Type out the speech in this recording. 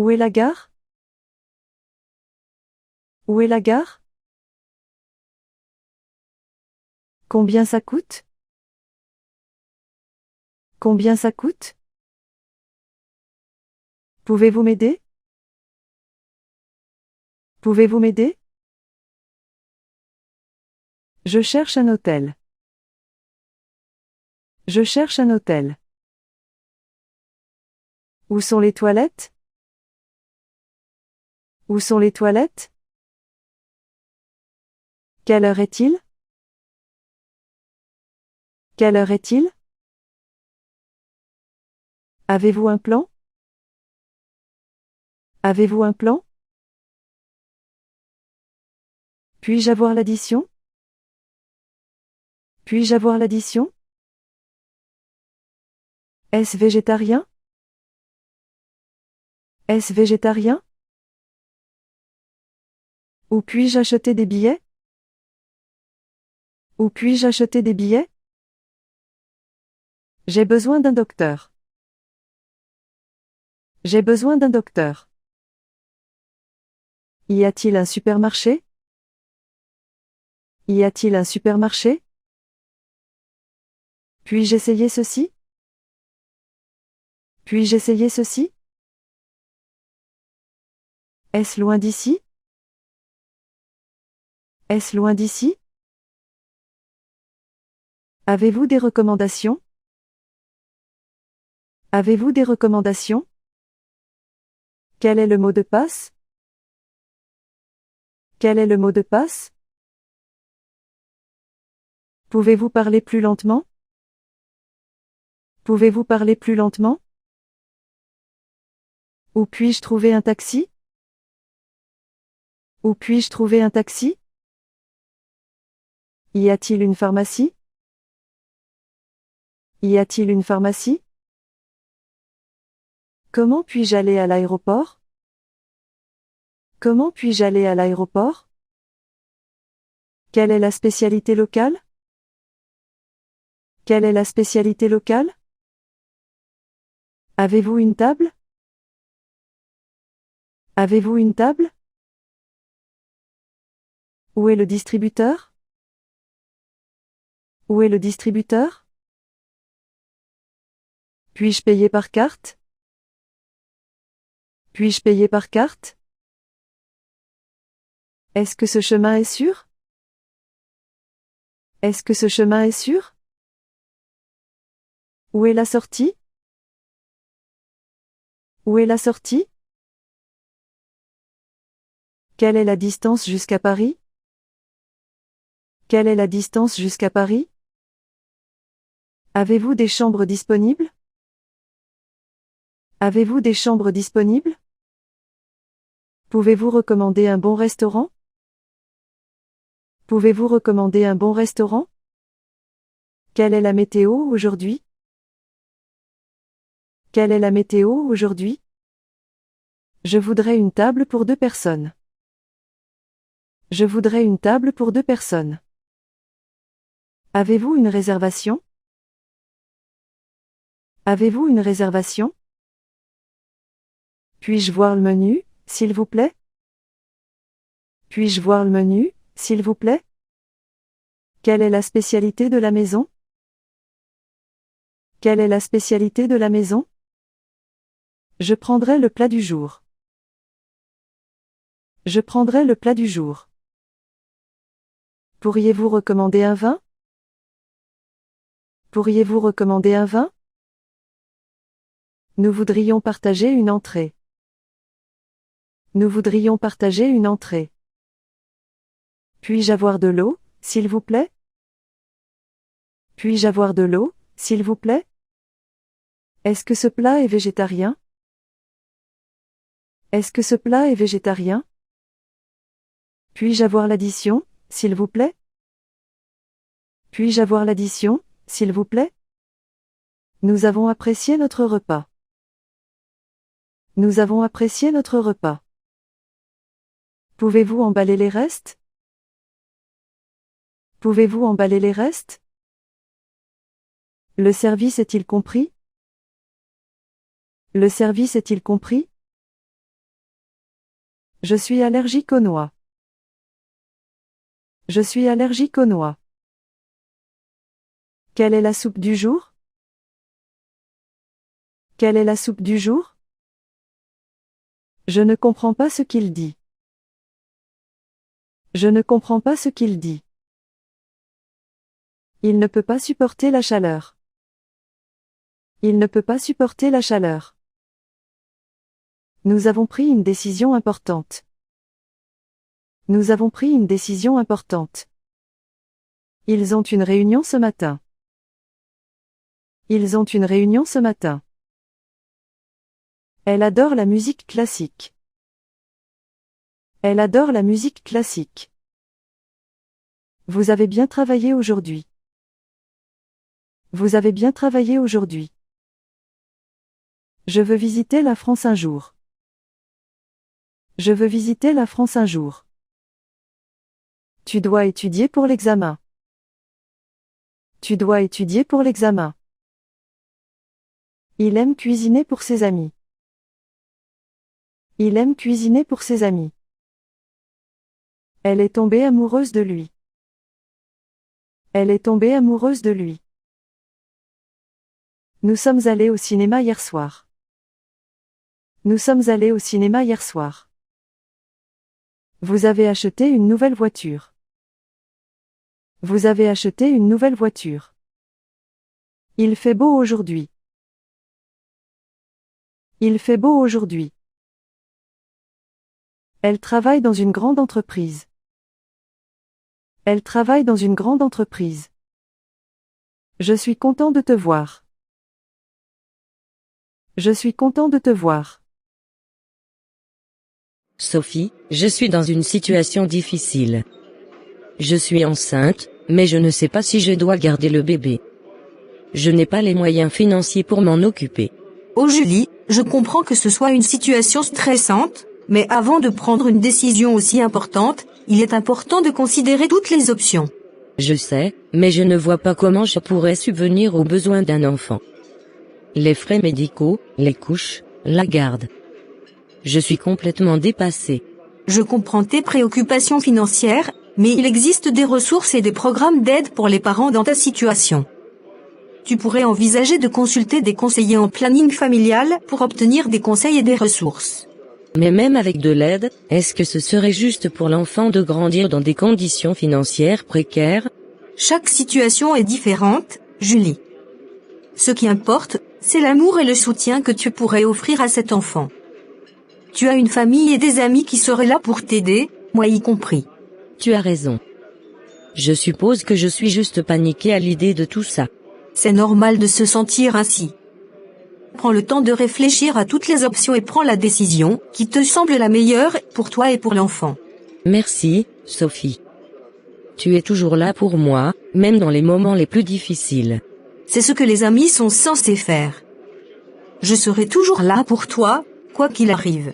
Où est la gare? Où est la gare? Combien ça coûte? Combien ça coûte? Pouvez-vous m'aider? Pouvez-vous m'aider? Je cherche un hôtel. Je cherche un hôtel. Où sont les toilettes? Où sont les toilettes? Quelle heure est-il? Quelle heure est-il? Avez-vous un plan? Avez-vous un plan? Puis-je avoir l'addition? Puis-je avoir l'addition? Est-ce végétarien? Est-ce végétarien? Où puis-je acheter des billets? Où puis-je acheter des billets? J'ai besoin d'un docteur. J'ai besoin d'un docteur. Y a-t-il un supermarché? Y a-t-il un supermarché? Puis-je essayer ceci? Puis-je essayer ceci? Est-ce loin d'ici? Est-ce loin d'ici? Avez-vous des recommandations? Avez-vous des recommandations? Quel est le mot de passe? Quel est le mot de passe? Pouvez-vous parler plus lentement? Pouvez-vous parler plus lentement? Où puis-je trouver un taxi? Où puis-je trouver un taxi? Y a-t-il une pharmacie? Y a-t-il une pharmacie? Comment puis-je aller à l'aéroport? Comment puis-je aller à l'aéroport? Quelle est la spécialité locale? Quelle est la spécialité locale? Avez-vous une table? Avez-vous une table? Où est le distributeur? Où est le distributeur? Puis-je payer par carte? Puis-je payer par carte? Est-ce que ce chemin est sûr? Est-ce que ce chemin est sûr? Où est la sortie? Où est la sortie? Quelle est la distance jusqu'à Paris? Quelle est la distance jusqu'à Paris? Avez-vous des chambres disponibles? Avez-vous des chambres disponibles? Pouvez-vous recommander un bon restaurant? Pouvez-vous recommander un bon restaurant? Quelle est la météo aujourd'hui? Quelle est la météo aujourd'hui? Je voudrais une table pour 2 personnes. Je voudrais une table pour 2 personnes. Avez-vous une réservation? Avez-vous une réservation? Puis-je voir le menu, s'il vous plaît? Puis-je voir le menu, s'il vous plaît? Quelle est la spécialité de la maison? Quelle est la spécialité de la maison? Je prendrai le plat du jour. Je prendrai le plat du jour. Pourriez-vous recommander un vin? Pourriez-vous recommander un vin? Nous voudrions partager une entrée. Nous voudrions partager une entrée. Puis-je avoir de l'eau, s'il vous plaît? Puis-je avoir de l'eau, s'il vous plaît? Est-ce que ce plat est végétarien? Est-ce que ce plat est végétarien? Puis-je avoir l'addition, s'il vous plaît? Puis-je avoir l'addition, s'il vous plaît? Nous avons apprécié notre repas. Nous avons apprécié notre repas. Pouvez-vous emballer les restes? Pouvez-vous emballer les restes? Le service est-il compris? Le service est-il compris? Je suis allergique aux noix. Je suis allergique aux noix. Quelle est la soupe du jour? Quelle est la soupe du jour? Je ne comprends pas ce qu'il dit. Je ne comprends pas ce qu'il dit. Il ne peut pas supporter la chaleur. Il ne peut pas supporter la chaleur. Nous avons pris une décision importante. Nous avons pris une décision importante. Ils ont une réunion ce matin. Ils ont une réunion ce matin. Elle adore la musique classique. Elle adore la musique classique. Vous avez bien travaillé aujourd'hui. Vous avez bien travaillé aujourd'hui. Je veux visiter la France un jour. Je veux visiter la France un jour. Tu dois étudier pour l'examen. Tu dois étudier pour l'examen. Il aime cuisiner pour ses amis. Il aime cuisiner pour ses amis. Elle est tombée amoureuse de lui. Elle est tombée amoureuse de lui. Nous sommes allés au cinéma hier soir. Nous sommes allés au cinéma hier soir. Vous avez acheté une nouvelle voiture. Vous avez acheté une nouvelle voiture. Il fait beau aujourd'hui. Il fait beau aujourd'hui. Elle travaille dans une grande entreprise. Elle travaille dans une grande entreprise. Je suis content de te voir. Je suis content de te voir. Sophie, je suis dans une situation difficile. Je suis enceinte, mais je ne sais pas si je dois garder le bébé. Je n'ai pas les moyens financiers pour m'en occuper. Oh Julie, je comprends que ce soit une situation stressante, mais avant de prendre une décision aussi importante, il est important de considérer toutes les options. Je sais, mais je ne vois pas comment je pourrais subvenir aux besoins d'un enfant. Les frais médicaux, les couches, la garde. Je suis complètement dépassée. Je comprends tes préoccupations financières, mais il existe des ressources et des programmes d'aide pour les parents dans ta situation. Tu pourrais envisager de consulter des conseillers en planning familial pour obtenir des conseils et des ressources. Mais même avec de l'aide, est-ce que ce serait juste pour l'enfant de grandir dans des conditions financières précaires? Chaque situation est différente, Julie. Ce qui importe, c'est l'amour et le soutien que tu pourrais offrir à cet enfant. Tu as une famille et des amis qui seraient là pour t'aider, moi y compris. Tu as raison. Je suppose que je suis juste paniquée à l'idée de tout ça. C'est normal de se sentir ainsi. Prends le temps de réfléchir à toutes les options et prends la décision qui te semble la meilleure pour toi et pour l'enfant. Merci, Sophie. Tu es toujours là pour moi, même dans les moments les plus difficiles. C'est ce que les amis sont censés faire. Je serai toujours là pour toi, quoi qu'il arrive.